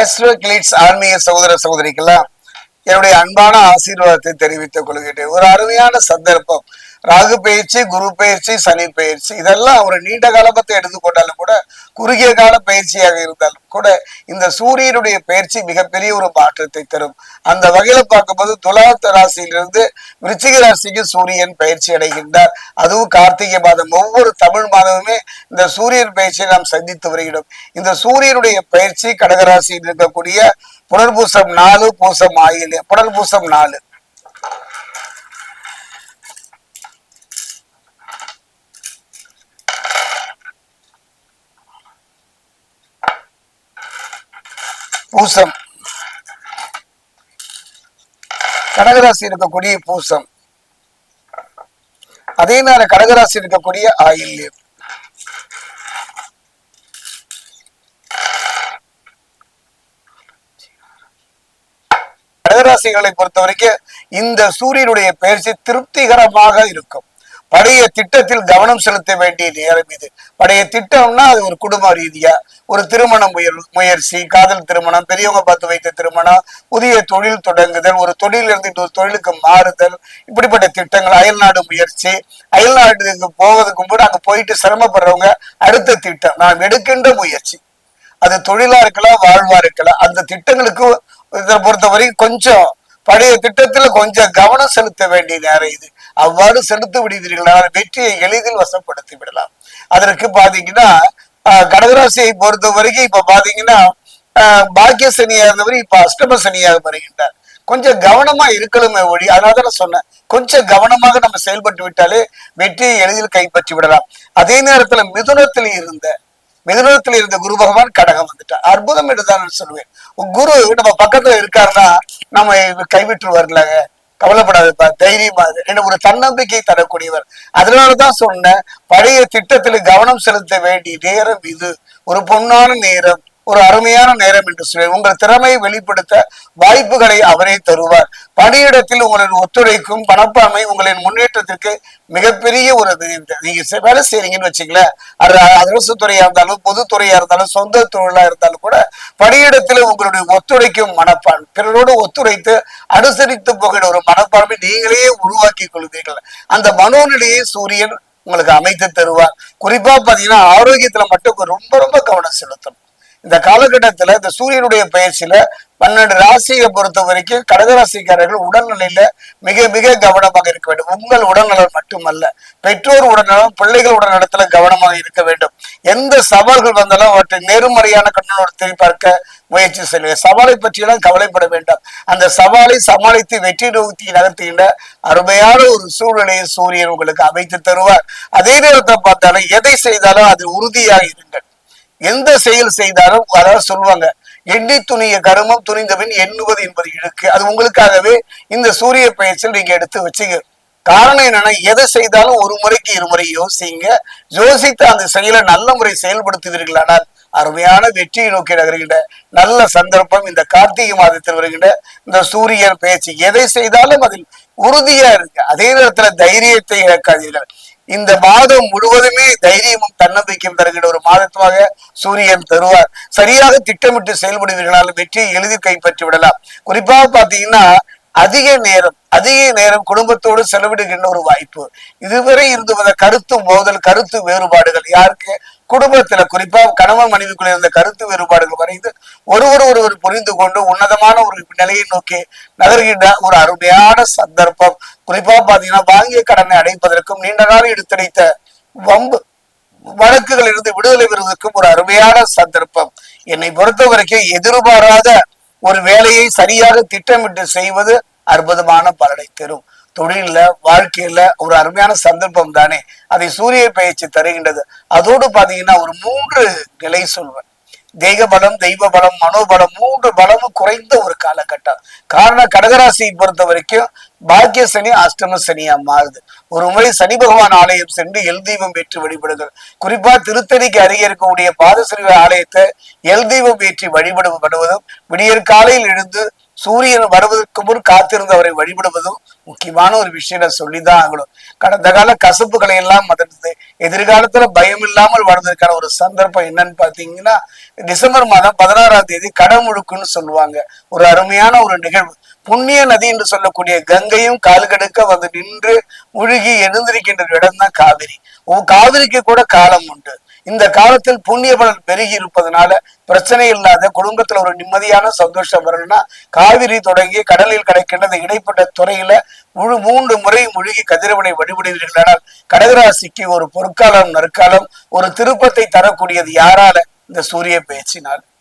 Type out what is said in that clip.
Astro glitz ஆன்மீக சகோதர சகோதரிக்கெல்லாம் என்னுடைய அன்பான ஆசீர்வாதத்தை தெரிவித்துக் கொள்கிறேன். ஒரு அருமையான சந்தர்ப்பம். ராகு பயிற்சி, குரு பயிற்சி, சனி பயிற்சி, இதெல்லாம் ஒரு நீண்ட காலத்தை எடுத்துக்கொண்டாலும் கூட, குறுகிய கால பயிற்சியாக இருந்தாலும் கூட, இந்த சூரியனுடைய பயிற்சி மிகப்பெரிய ஒரு மாற்றத்தை தரும். அந்த வகையில பார்க்கும்போது துலாத்த ராசியிலிருந்து விருச்சிக ராசிக்கு சூரியன் பயிற்சி அடைகின்றார். அதுவும் கார்த்திகை மாதம். ஒவ்வொரு தமிழ் மாதமுமே இந்த சூரியன் பயிற்சியை நாம் சந்தித்து வருகிறோம். இந்த சூரியனுடைய பயிற்சி கடகராசியில் இருக்கக்கூடிய புனர்பூசம் 4, பூசம் ஆயில்யம். புனர்பூசம் 4, பூசம், கடகராசி இருக்கக்கூடிய பூசம், அதே நேரம் கடகராசி இருக்கக்கூடிய ஆயில்யம். கடகராசிகளை பொறுத்த வரைக்கும் இந்த சூரியனுடைய பயிற்சி திருப்திகரமாக இருக்கும். பழைய திட்டத்தில் கவனம் செலுத்த வேண்டிய நேரம் இது. பழைய திட்டம்னா அது ஒரு குடும்ப ரீதியா, ஒரு திருமண முயற்சி, காதல் திருமணம், பெரியவங்க பார்த்து வைத்த திருமணம், புதிய தொழில் தொடங்குதல், ஒரு தொழிலிருந்து இன்னொரு தொழிலுக்கு மாறுதல், இப்படிப்பட்ட திட்டங்கள், அயல்நாடு முயற்சி, அயல்நாட்டுக்கு போவதுக்கும் கூட அங்க போயிட்டு சிரமப்படுறவங்க அடுத்த திட்டம், நாம் எடுக்கின்ற முயற்சி, அது தொழிலா இருக்கலாம், வாழ்வா இருக்கலாம், அந்த திட்டங்களுக்கு இதை பொறுத்தவரைக்கும் கொஞ்சம் பழைய திட்டத்துல கொஞ்சம் கவனம் செலுத்த வேண்டிய நேரம் இது. அவ்வாறு செலுத்த விடுவீர்களால் வெற்றியை எளிதில் வசப்படுத்தி விடலாம். அதற்கு பாத்தீங்கன்னா கடகராசியை பொறுத்த வரைக்கும் இப்ப பாத்தீங்கன்னா பாக்கிய சனியாக இருந்தவரை இப்ப அஷ்டம சனியாக வருகின்றார். கொஞ்சம் கவனமா இருக்கணுமே ஒழி. அதனாலதான் நான் சொன்னேன், கொஞ்சம் கவனமாக நம்ம செயல்பட்டு விட்டாலே வெற்றியை எளிதில் கைப்பற்றி விடலாம். அதே நேரத்துல மிதுனத்தில் இருந்த குரு பகவான் கடகம் வந்துட்டார். அற்புதம் என்றுதான் சொல்லுவேன். குரு நம்ம பக்கத்துல இருக்காருன்னா நம்ம கைவிட்டு வரலாங்க, கவலைப்படாதுப்பா, தைரியமா என்ன ஒரு தன்னம்பிக்கை தரக்கூடியவர். அதனாலதான் சொன்ன பழைய திட்டத்துல கவனம் செலுத்த வேண்டிய நேரம் இது. ஒரு பொன்னான நேரம், ஒரு அருமையான நேரம் என்று சொல்லுவேன். உங்கள் திறமையை வெளிப்படுத்த வாய்ப்புகளை அவரே தருவார். பணியிடத்தில் உங்களின் ஒத்துழைக்கும் பணப்பான்மை உங்களின் முன்னேற்றத்திற்கு மிகப்பெரிய ஒரு நீங்க வேலை செய்றீங்கன்னு வச்சுங்களேன், அது அரசு துறையா இருந்தாலும், பொதுத்துறையா இருந்தாலும், சொந்த தொழிலா இருந்தாலும் கூட, பணியிடத்தில் உங்களுடைய ஒத்துழைக்கும் மனப்பான்மை, பிறரோடு ஒத்துழைத்து அனுசரித்து போகிற ஒரு மனப்பான்மை நீங்களே உருவாக்கி கொள்வீர்கள். அந்த மனோநிலையை சூரியன் உங்களுக்கு அமைத்து தருவார். குறிப்பா பாத்தீங்கன்னா ஆரோக்கியத்துல மட்டும் ரொம்ப ரொம்ப கவனம் செலுத்தணும். இந்த காலகட்டத்துல இந்த சூரியனுடைய பயிற்சியில 12 ராசியை பொறுத்த வரைக்கும் கடகராசிக்காரர்கள் உடல்நிலையில மிக மிக கவனமாக இருக்க வேண்டும். உங்கள் உடல்நலம் மட்டுமல்ல, பெற்றோர் உடல்நலம், பிள்ளைகள் உடல்நலத்துல கவனமாக இருக்க வேண்டும். எந்த சவால்கள் வந்தாலும் அவற்றை நேர்மறையான கண்ணோடு திரும்பி பார்க்க முயற்சி செய்ய. சவாலை பற்றியெல்லாம் கவலைப்பட வேண்டாம். அந்த சவாலை சமாளித்து வெற்றி நோக்கி நகர்த்துகின்ற அருமையான ஒரு சூழ்நிலையை சூரியன் உங்களுக்கு அமைத்து தருவார். அதே நேரத்தை பார்த்தாலும் எதை செய்தாலும் அது உறுதியாக இருங்கள். எந்த செயல் செய்தாலும், அதாவது சொல்லுவாங்க, எண்ணி துணிய கருமம் துணிந்தவன் எண்ணுவது என்பது இழுக்கு. அது உங்களுக்காகவே இந்த சூரிய பயிற்சியில் நீங்க எடுத்து வச்சுங்க. காரணம் என்னன்னா, எதை செய்தாலும் ஒரு முறைக்கு இருமுறை யோசிங்க. யோசித்து அந்த செயலை நல்ல முறை செயல்படுத்துவீர்களானால் அருமையான வெற்றியை நோக்கி நகர்கின்ற நல்ல சந்தர்ப்பம் இந்த கார்த்திகை மாதத்தில் வருகின்ற இந்த சூரியன் பயிற்சி. எதை செய்தாலும் அதில் உறுதியா இருக்கு. அதே நேரத்துல தைரியத்தை இழக்காதீர்கள். இந்த மாதம் முழுவதுமே தைரியமும் தன்னம்பிக்கையும் தருகின்ற ஒரு மாதத்துவாக சூரியன் தருவார். சரியாக திட்டமிட்டு செயல்படுவீர்களால் வெற்றியை எளிதில் கைப்பற்றி விடலாம். குறிப்பாக பாத்தீங்கன்னா அதிக நேரம் குடும்பத்தோடு செலவிடுகின்ற ஒரு வாய்ப்பு. இதுவரை இருந்து வந்த கருத்து மோதல், கருத்து வேறுபாடுகள், யாருக்கு குடும்பத்துல குறிப்பா கணவன் மனைவிக்குள்ள இருந்த கருத்து வேறுபாடுகள் வரைந்து ஒருவர் புரிந்து கொண்டு உன்னதமான ஒரு நிலையை நோக்கி நகர்கின்ற ஒரு அருமையான சந்தர்ப்பம். குறிப்பா பாத்தீங்கன்னா வாங்கிய கடனை அடைப்பதற்கும் நீண்ட நாள் எடுத்துரைத்த வம்பு வழக்குகள் இருந்து விடுதலை பெறுவதற்கும் ஒரு அருமையான சந்தர்ப்பம். என்னை பொறுத்த வரைக்கும் எதிர்பாராத ஒரு வேலையை சரியாக திட்டமிட்டு செய்வது அற்புதமான பலனை தரும். தொழில வாழ்க்கையில ஒரு அருமையான சந்தர்ப்பம் தானே, அதை சூரிய பயிற்சி தருகின்றது. அதோடு பாத்தீங்கன்னா ஒரு 3 நிலை சொல்வேன். தெய்வ பலம், தெய்வ பலம், மனோபலம், 3 பலமும் குறைந்த ஒரு காலகட்டம். காரணம் கடகராசியை பொறுத்த வரைக்கும் பாக்கிய சனி அஷ்டம சனியா மாறுது. ஒரு முறை சனி பகவான் ஆலயம் சென்று எல் தீபம் ஏற்றி வழிபடுங்கள். குறிப்பா திருத்தணிக்கு அருகே இருக்கக்கூடிய பாதசரி ஆலயத்தை எல் தீபம் ஏற்றி வழிபடுவதும், விடியற் காலையில் எழுந்து சூரியன் வருவதற்கு முன் காத்திருந்து அவரை வழிபடுவதும் முக்கியமான ஒரு விஷயம் சொல்லிதான் ஆகணும். கடந்த கால கசப்புகளை எல்லாம் மறந்து எதிர்காலத்துல பயம் இல்லாமல் வாழ்ந்ததுக்கான ஒரு சந்தர்ப்பம் என்னன்னு பாத்தீங்கன்னா, டிசம்பர் மாதம் 16ஆம் தேதி கடமுழுக்குன்னு சொல்லுவாங்க. ஒரு அருமையான ஒரு நிகழ்வு. புண்ணிய நதி என்று சொல்லக்கூடிய கங்கையும் கால்கடுக்க வந்து நின்று முழுகி எழுந்திருக்கின்ற இடம் தான் காவிரி. காவிரிக்கு கூட காலம் உண்டு. இந்த காலத்தில் புண்ணிய பலன் பெருகி இருப்பதனால பிரச்சனை இல்லாத குடும்பத்துல ஒரு நிம்மதியான சந்தோஷம் வரணும்னா காவிரி தொடங்கி கடலில் கிடைக்கின்ற இடைப்பட்ட துறையில 3 முறை முழுகி கதிரவனை வழிபடுவீர்களானால் கடகராசிக்கு ஒரு பொற்காலம் நற்காலம், ஒரு திருப்பத்தை தரக்கூடியது யாரால? இந்த சூரிய பேச்சினால்.